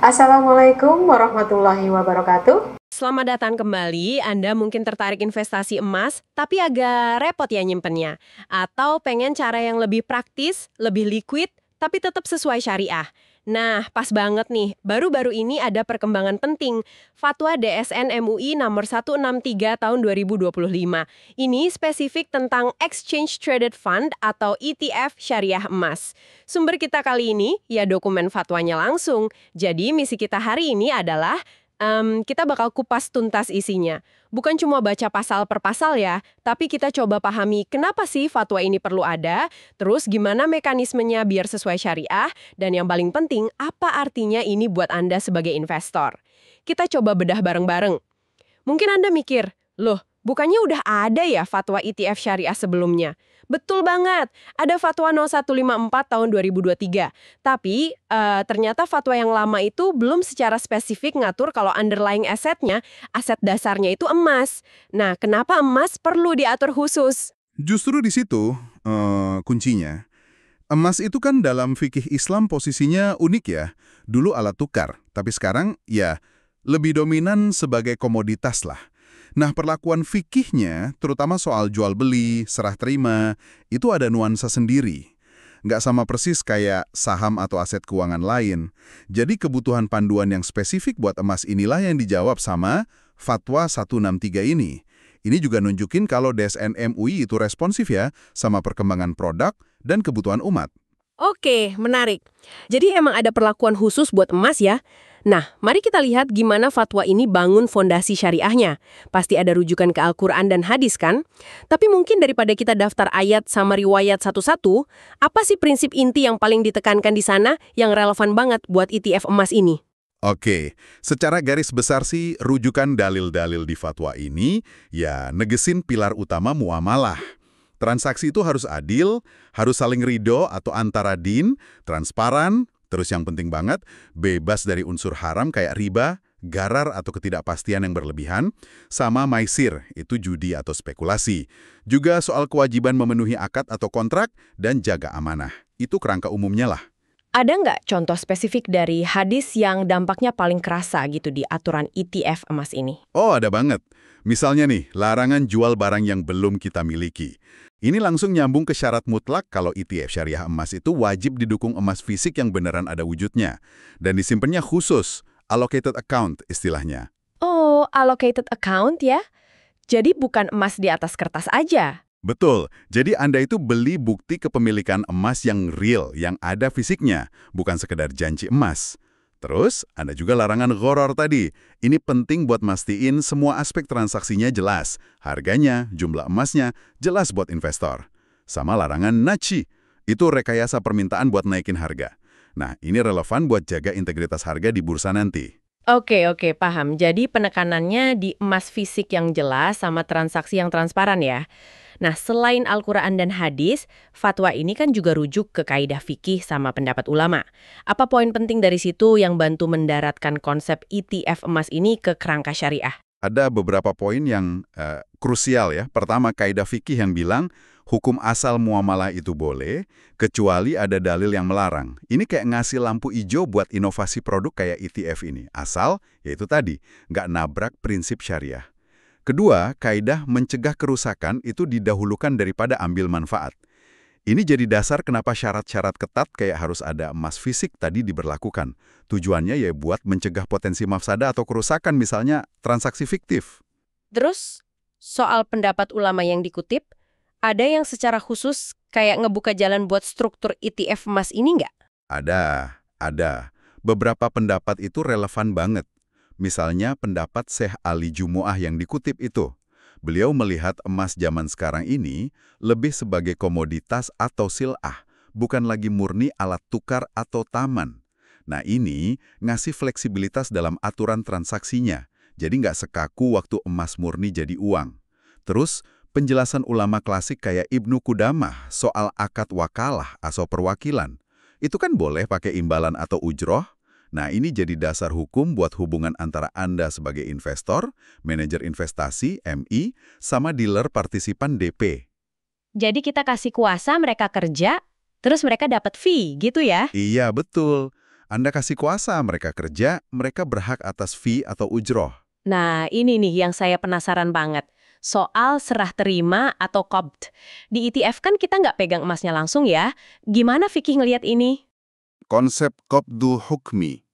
Assalamualaikum warahmatullahi wabarakatuh. Selamat datang kembali. Anda mungkin tertarik investasi emas, tapi agak repot ya nyimpennya. Atau pengen cara yang lebih praktis, lebih liquid, tapi tetap sesuai syariah. Nah, pas banget nih. Baru-baru ini ada perkembangan penting. Fatwa DSN MUI nomor 163 tahun 2025. Ini spesifik tentang Exchange Traded Fund atau ETF syariah emas. Sumber kita kali ini, ya dokumen fatwanya langsung. Jadi misi kita hari ini adalah kita bakal kupas tuntas isinya. Bukan cuma baca pasal per pasal ya, tapi kita coba pahami kenapa sih fatwa ini perlu ada, terus gimana mekanismenya biar sesuai syariah, dan yang paling penting, apa artinya ini buat Anda sebagai investor. Kita coba bedah bareng-bareng. Mungkin Anda mikir, loh, bukannya udah ada ya fatwa ETF syariah sebelumnya? Betul banget, ada fatwa 0154 tahun 2023. Tapi ternyata fatwa yang lama itu belum secara spesifik ngatur kalau underlying asetnya, aset dasarnya itu emas. Nah, kenapa emas perlu diatur khusus? Justru di situ kuncinya. Emas itu kan dalam fikih Islam posisinya unik ya. Dulu alat tukar, tapi sekarang ya lebih dominan sebagai komoditas lah. Nah, perlakuan fikihnya, terutama soal jual beli, serah terima, itu ada nuansa sendiri. Nggak sama persis kayak saham atau aset keuangan lain. Jadi kebutuhan panduan yang spesifik buat emas inilah yang dijawab sama Fatwa 163 ini. Ini juga nunjukin kalau DSN MUI itu responsif ya sama perkembangan produk dan kebutuhan umat. Oke, menarik. Jadi emang ada perlakuan khusus buat emas ya? Nah, mari kita lihat gimana fatwa ini bangun fondasi syariahnya. Pasti ada rujukan ke Al-Quran dan hadis kan? Tapi mungkin daripada kita daftar ayat sama riwayat satu-satu, apa sih prinsip inti yang paling ditekankan di sana yang relevan banget buat ETF emas ini? Oke, secara garis besar sih rujukan dalil-dalil di fatwa ini ya negesin pilar utama muamalah. Transaksi itu harus adil, harus saling ridho atau antara din, transparan, terus yang penting banget, bebas dari unsur haram kayak riba, garar atau ketidakpastian yang berlebihan, sama maisir, itu judi atau spekulasi. Juga soal kewajiban memenuhi akad atau kontrak dan jaga amanah. Itu kerangka umumnya lah. Ada nggak contoh spesifik dari hadis yang dampaknya paling kerasa gitu di aturan ETF emas ini? Oh, ada banget. Misalnya nih, larangan jual barang yang belum kita miliki. Ini langsung nyambung ke syarat mutlak kalau ETF syariah emas itu wajib didukung emas fisik yang beneran ada wujudnya. Dan disimpannya khusus, allocated account istilahnya. Oh, allocated account ya? Jadi bukan emas di atas kertas aja. Betul, jadi Anda itu beli bukti kepemilikan emas yang real, yang ada fisiknya, bukan sekedar janji emas. Terus, ada juga larangan gharar tadi. Ini penting buat mastiin semua aspek transaksinya jelas. Harganya, jumlah emasnya, jelas buat investor. Sama larangan naci. Itu rekayasa permintaan buat naikin harga. Nah, ini relevan buat jaga integritas harga di bursa nanti. Oke, paham. Jadi penekanannya di emas fisik yang jelas sama transaksi yang transparan ya. Nah, selain Al-Quran dan hadis, fatwa ini kan juga rujuk ke kaidah fikih sama pendapat ulama. Apa poin penting dari situ yang bantu mendaratkan konsep ETF emas ini ke kerangka syariah? Ada beberapa poin yang krusial ya. Pertama, kaidah fikih yang bilang hukum asal muamalah itu boleh, kecuali ada dalil yang melarang. Ini kayak ngasih lampu hijau buat inovasi produk kayak ETF ini. Asal, yaitu tadi, nggak nabrak prinsip syariah. Kedua, kaidah mencegah kerusakan itu didahulukan daripada ambil manfaat. Ini jadi dasar kenapa syarat-syarat ketat kayak harus ada emas fisik tadi diberlakukan. Tujuannya ya buat mencegah potensi mafsada atau kerusakan misalnya transaksi fiktif. Terus, soal pendapat ulama yang dikutip, ada yang secara khusus kayak ngebuka jalan buat struktur ETF emas ini nggak? Ada. Beberapa pendapat itu relevan banget. Misalnya pendapat Syekh Ali Jumu'ah yang dikutip itu. Beliau melihat emas zaman sekarang ini lebih sebagai komoditas atau sil'ah, bukan lagi murni alat tukar atau taman. Nah ini ngasih fleksibilitas dalam aturan transaksinya, jadi nggak sekaku waktu emas murni jadi uang. Terus penjelasan ulama klasik kayak Ibnu Qudamah soal akad wakalah atau perwakilan. Itu kan boleh pakai imbalan atau ujroh. Nah, ini jadi dasar hukum buat hubungan antara Anda sebagai investor, manajer investasi, MI, sama dealer partisipan DP. Jadi kita kasih kuasa, mereka kerja, terus mereka dapat fee, gitu ya? Iya, betul. Anda kasih kuasa mereka kerja, mereka berhak atas fee atau ujroh. Nah, ini nih yang saya penasaran banget. Soal serah terima atau qabd. Di ETF kan kita nggak pegang emasnya langsung ya. Gimana fikih ngelihat ini? Konsep qabdu hukmi,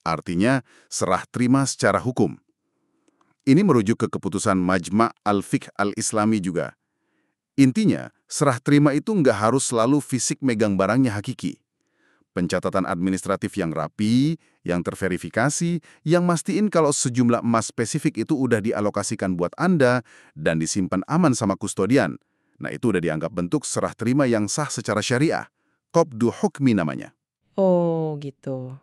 artinya serah terima secara hukum. Ini merujuk ke keputusan Majma' al-Fiqh al-Islami juga. Intinya, serah terima itu nggak harus selalu fisik megang barangnya hakiki. Pencatatan administratif yang rapi, yang terverifikasi, yang mastiin kalau sejumlah emas spesifik itu udah dialokasikan buat Anda dan disimpan aman sama kustodian. Nah, itu udah dianggap bentuk serah terima yang sah secara syariah. Qabdu hukmi namanya. Oh, gitu.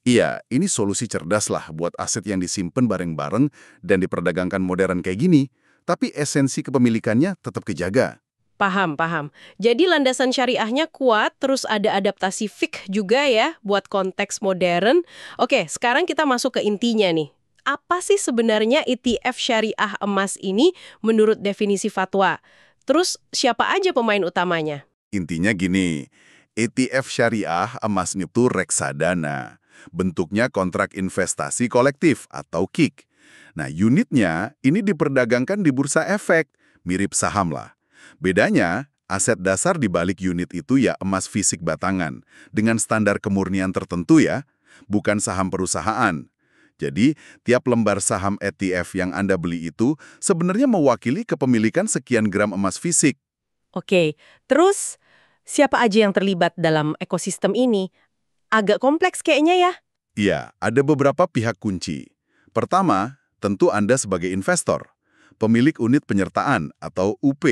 Iya, ini solusi cerdas lah buat aset yang disimpan bareng-bareng dan diperdagangkan modern kayak gini, tapi esensi kepemilikannya tetap kejaga. Paham, paham. Jadi landasan syariahnya kuat, terus ada adaptasi fikih juga ya buat konteks modern. Oke, sekarang kita masuk ke intinya nih. Apa sih sebenarnya ETF syariah emas ini menurut definisi fatwa? Terus siapa aja pemain utamanya? Intinya gini, ETF syariah emas itu reksadana. Bentuknya kontrak investasi kolektif atau KIK. Nah, unitnya ini diperdagangkan di bursa efek, mirip saham lah. Bedanya, aset dasar di balik unit itu ya emas fisik batangan, dengan standar kemurnian tertentu ya, bukan saham perusahaan. Jadi, tiap lembar saham ETF yang Anda beli itu sebenarnya mewakili kepemilikan sekian gram emas fisik. Oke, terus siapa aja yang terlibat dalam ekosistem ini? Agak kompleks kayaknya ya. Iya, ada beberapa pihak kunci. Pertama, tentu Anda sebagai investor. Pemilik unit penyertaan atau UP.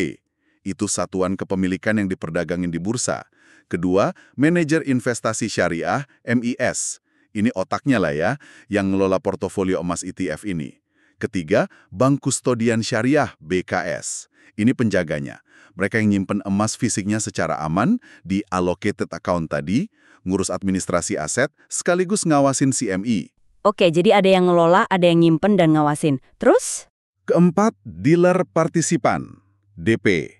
Itu satuan kepemilikan yang diperdagangin di bursa. Kedua, manajer investasi syariah, MIS. Ini otaknya lah ya, yang ngelola portofolio emas ETF ini. Ketiga, Bank Kustodian Syariah, BKS. Ini penjaganya. Mereka yang nyimpen emas fisiknya secara aman di allocated account tadi, ngurus administrasi aset, sekaligus ngawasin CME. Oke, jadi ada yang ngelola, ada yang nyimpen dan ngawasin. Terus? Keempat, dealer partisipan, DP.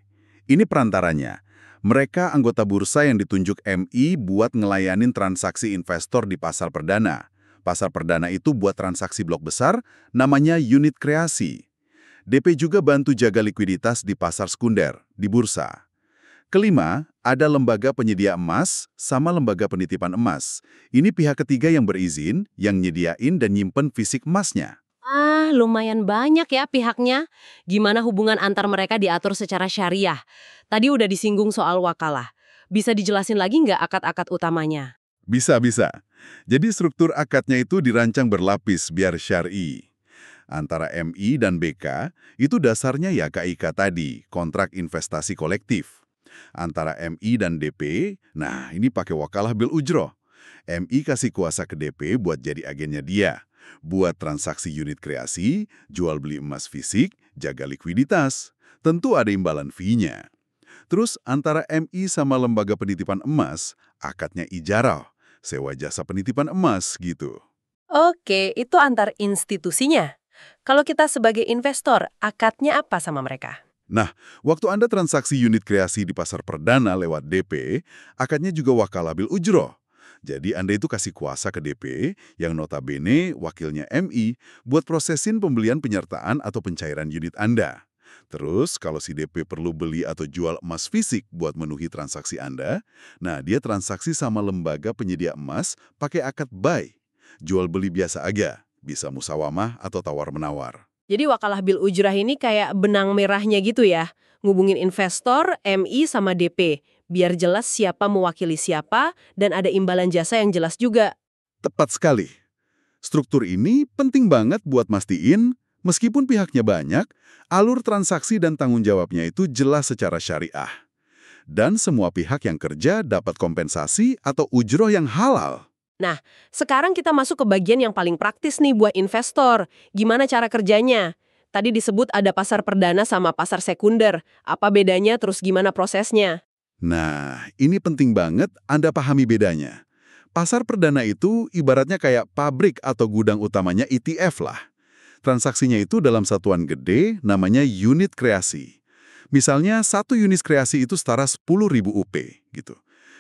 Ini perantaranya. Mereka anggota bursa yang ditunjuk MI buat ngelayanin transaksi investor di pasar perdana. Pasar perdana itu buat transaksi blok besar, namanya unit kreasi. DP juga bantu jaga likuiditas di pasar sekunder, di bursa. Kelima, ada lembaga penyedia emas sama lembaga penitipan emas. Ini pihak ketiga yang berizin, yang nyediain dan nyimpen fisik emasnya. Ah, lumayan banyak ya pihaknya. Gimana hubungan antar mereka diatur secara syariah? Tadi udah disinggung soal wakalah. Bisa dijelasin lagi nggak akad-akad utamanya? Bisa. Jadi struktur akadnya itu dirancang berlapis biar syar'i. Antara MI dan BK, itu dasarnya ya KIK tadi, kontrak investasi kolektif. Antara MI dan DP, nah ini pakai wakalah bil ujroh. MI kasih kuasa ke DP buat jadi agennya dia. Buat transaksi unit kreasi, jual beli emas fisik, jaga likuiditas. Tentu ada imbalan fee-nya. Terus antara MI sama lembaga penitipan emas, akadnya ijarah, sewa jasa penitipan emas gitu. Oke, itu antar institusinya. Kalau kita sebagai investor, akadnya apa sama mereka? Nah, waktu Anda transaksi unit kreasi di pasar perdana lewat DP, akadnya juga wakalah bil ujroh. Jadi Anda itu kasih kuasa ke DP, yang notabene wakilnya MI, buat prosesin pembelian penyertaan atau pencairan unit Anda. Terus, kalau si DP perlu beli atau jual emas fisik buat memenuhi transaksi Anda, nah dia transaksi sama lembaga penyedia emas pakai akad buy. Jual beli biasa aja, bisa musawamah atau tawar-menawar. Jadi wakalah bil ujrah ini kayak benang merahnya gitu ya, ngubungin investor, MI sama DP, biar jelas siapa mewakili siapa dan ada imbalan jasa yang jelas juga. Tepat sekali. Struktur ini penting banget buat mastiin, meskipun pihaknya banyak, alur transaksi dan tanggung jawabnya itu jelas secara syariah. Dan semua pihak yang kerja dapat kompensasi atau ujroh yang halal. Nah, sekarang kita masuk ke bagian yang paling praktis nih buat investor. Gimana cara kerjanya? Tadi disebut ada pasar perdana sama pasar sekunder. Apa bedanya, terus gimana prosesnya? Nah, ini penting banget Anda pahami bedanya. Pasar perdana itu ibaratnya kayak pabrik atau gudang utamanya ETF lah. Transaksinya itu dalam satuan gede namanya unit kreasi. Misalnya, satu unit kreasi itu setara 10.000 UP gitu.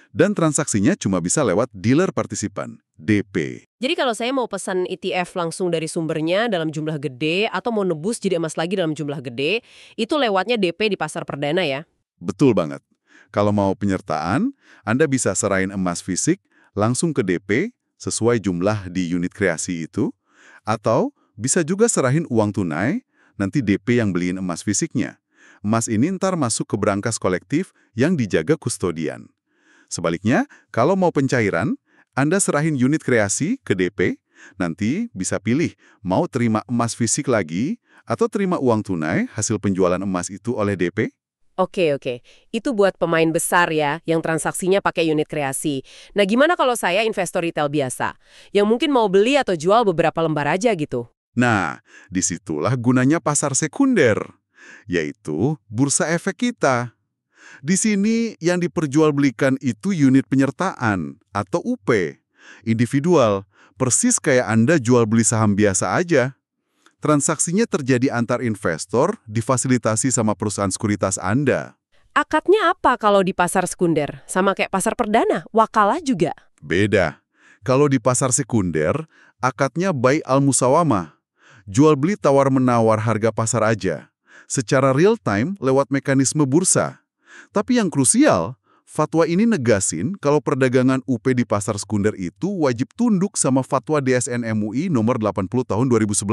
Dan transaksinya cuma bisa lewat dealer partisipan, DP. Jadi kalau saya mau pesan ETF langsung dari sumbernya dalam jumlah gede atau mau nebus jadi emas lagi dalam jumlah gede, itu lewatnya DP di pasar perdana ya? Betul banget. Kalau mau penyertaan, Anda bisa serahin emas fisik langsung ke DP sesuai jumlah di unit kreasi itu, atau bisa juga serahin uang tunai, nanti DP yang beliin emas fisiknya. Emas ini ntar masuk ke brankas kolektif yang dijaga kustodian. Sebaliknya, kalau mau pencairan, Anda serahin unit kreasi ke DP, nanti bisa pilih mau terima emas fisik lagi atau terima uang tunai hasil penjualan emas itu oleh DP. Oke. Itu buat pemain besar ya, yang transaksinya pakai unit kreasi. Nah, gimana kalau saya investor retail biasa, yang mungkin mau beli atau jual beberapa lembar aja gitu? Nah, disitulah gunanya pasar sekunder, yaitu bursa efek kita. Di sini yang diperjualbelikan itu unit penyertaan atau UP, individual, persis kayak Anda jual beli saham biasa aja. Transaksinya terjadi antar investor, difasilitasi sama perusahaan sekuritas Anda. Akadnya apa kalau di pasar sekunder? Sama kayak pasar perdana, wakalah juga? Beda. Kalau di pasar sekunder, akadnya bai al-musawamah. Jual beli tawar-menawar harga pasar aja. Secara real time lewat mekanisme bursa. Tapi yang krusial, fatwa ini negasin kalau perdagangan UP di pasar sekunder itu wajib tunduk sama fatwa DSN MUI nomor 80 tahun 2011.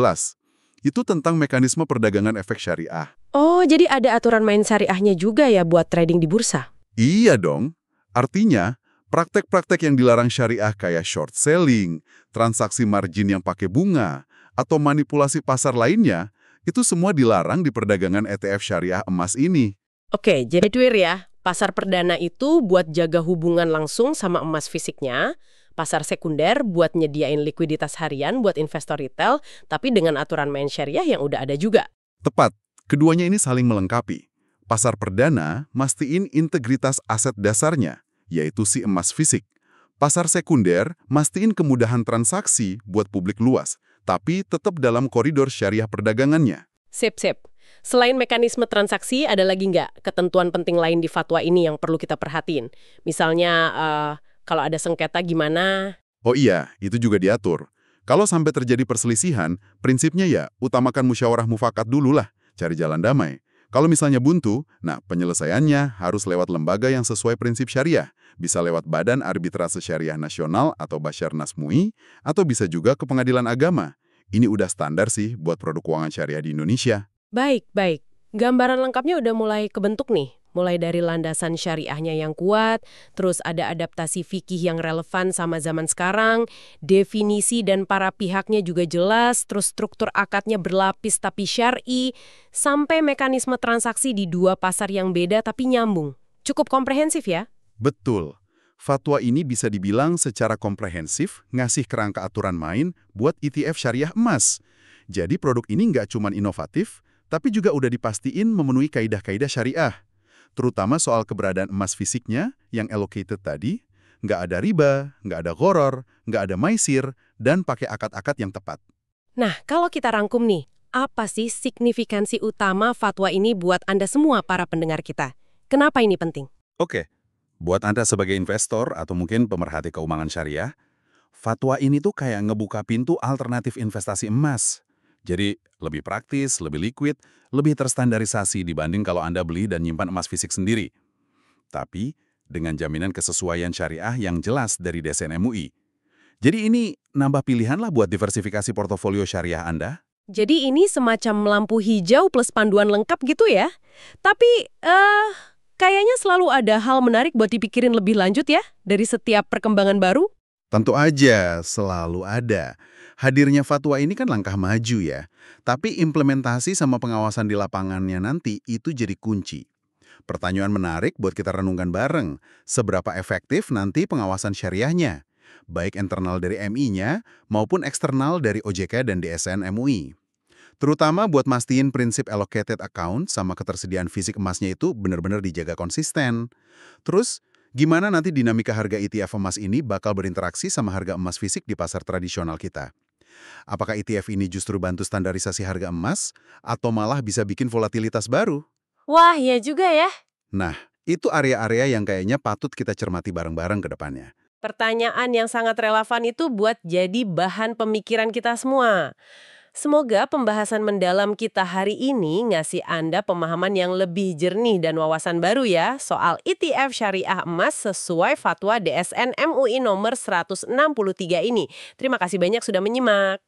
Itu tentang mekanisme perdagangan efek syariah. Oh, jadi ada aturan main syariahnya juga ya buat trading di bursa? Iya dong. Artinya, praktek-praktek yang dilarang syariah kayak short selling, transaksi margin yang pakai bunga, atau manipulasi pasar lainnya, itu semua dilarang di perdagangan ETF syariah emas ini. Oke, jadi clear ya. Pasar perdana itu buat jaga hubungan langsung sama emas fisiknya. Pasar sekunder buat nyediain likuiditas harian buat investor retail, tapi dengan aturan main syariah yang udah ada juga. Tepat, keduanya ini saling melengkapi. Pasar perdana mastiin integritas aset dasarnya, yaitu si emas fisik. Pasar sekunder mastiin kemudahan transaksi buat publik luas, tapi tetap dalam koridor syariah perdagangannya. Sip. Selain mekanisme transaksi, ada lagi nggak ketentuan penting lain di fatwa ini yang perlu kita perhatiin? Misalnya, kalau ada sengketa gimana? Oh iya, itu juga diatur. Kalau sampai terjadi perselisihan, prinsipnya ya utamakan musyawarah mufakat dulu lah, cari jalan damai. Kalau misalnya buntu, nah penyelesaiannya harus lewat lembaga yang sesuai prinsip syariah. Bisa lewat Badan Arbitrase Syariah Nasional atau Basyarnas MUI, atau bisa juga ke pengadilan agama. Ini udah standar sih buat produk keuangan syariah di Indonesia. Baik. Gambaran lengkapnya udah mulai kebentuk nih. Mulai dari landasan syariahnya yang kuat, terus ada adaptasi fikih yang relevan sama zaman sekarang, definisi dan para pihaknya juga jelas, terus struktur akadnya berlapis tapi syar'i, sampai mekanisme transaksi di dua pasar yang beda tapi nyambung. Cukup komprehensif ya? Betul. Fatwa ini bisa dibilang secara komprehensif ngasih kerangka aturan main buat ETF syariah emas. Jadi produk ini nggak cuma inovatif, tapi juga udah dipastiin memenuhi kaidah-kaidah syariah. Terutama soal keberadaan emas fisiknya yang allocated tadi, nggak ada riba, nggak ada gharar, nggak ada maisir, dan pakai akad-akad yang tepat. Nah, kalau kita rangkum nih, apa sih signifikansi utama fatwa ini buat Anda semua para pendengar kita? Kenapa ini penting? Oke, buat Anda sebagai investor atau mungkin pemerhati keuangan syariah, fatwa ini tuh kayak ngebuka pintu alternatif investasi emas. Jadi lebih praktis, lebih liquid, lebih terstandarisasi dibanding kalau Anda beli dan nyimpan emas fisik sendiri. Tapi dengan jaminan kesesuaian syariah yang jelas dari DSN MUI. Jadi ini nambah pilihan lah buat diversifikasi portofolio syariah Anda. Jadi ini semacam lampu hijau plus panduan lengkap gitu ya? Tapi, kayaknya selalu ada hal menarik buat dipikirin lebih lanjut ya, dari setiap perkembangan baru? Tentu aja, selalu ada. Hadirnya fatwa ini kan langkah maju ya. Tapi implementasi sama pengawasan di lapangannya nanti itu jadi kunci. Pertanyaan menarik buat kita renungkan bareng. Seberapa efektif nanti pengawasan syariahnya? Baik internal dari MI-nya maupun eksternal dari OJK dan DSN MUI. Terutama buat mastiin prinsip allocated account sama ketersediaan fisik emasnya itu benar-benar dijaga konsisten. Terus, gimana nanti dinamika harga ETF emas ini bakal berinteraksi sama harga emas fisik di pasar tradisional kita? Apakah ETF ini justru bantu standarisasi harga emas, atau malah bisa bikin volatilitas baru? Wah, ya juga ya. Nah, Itu area-area yang kayaknya patut kita cermati bareng-bareng ke depannya. Pertanyaan yang sangat relevan itu buat jadi bahan pemikiran kita semua. Semoga pembahasan mendalam kita hari ini ngasih Anda pemahaman yang lebih jernih dan wawasan baru ya soal ETF syariah emas sesuai fatwa DSN MUI nomor 163 ini. Terima kasih banyak sudah menyimak.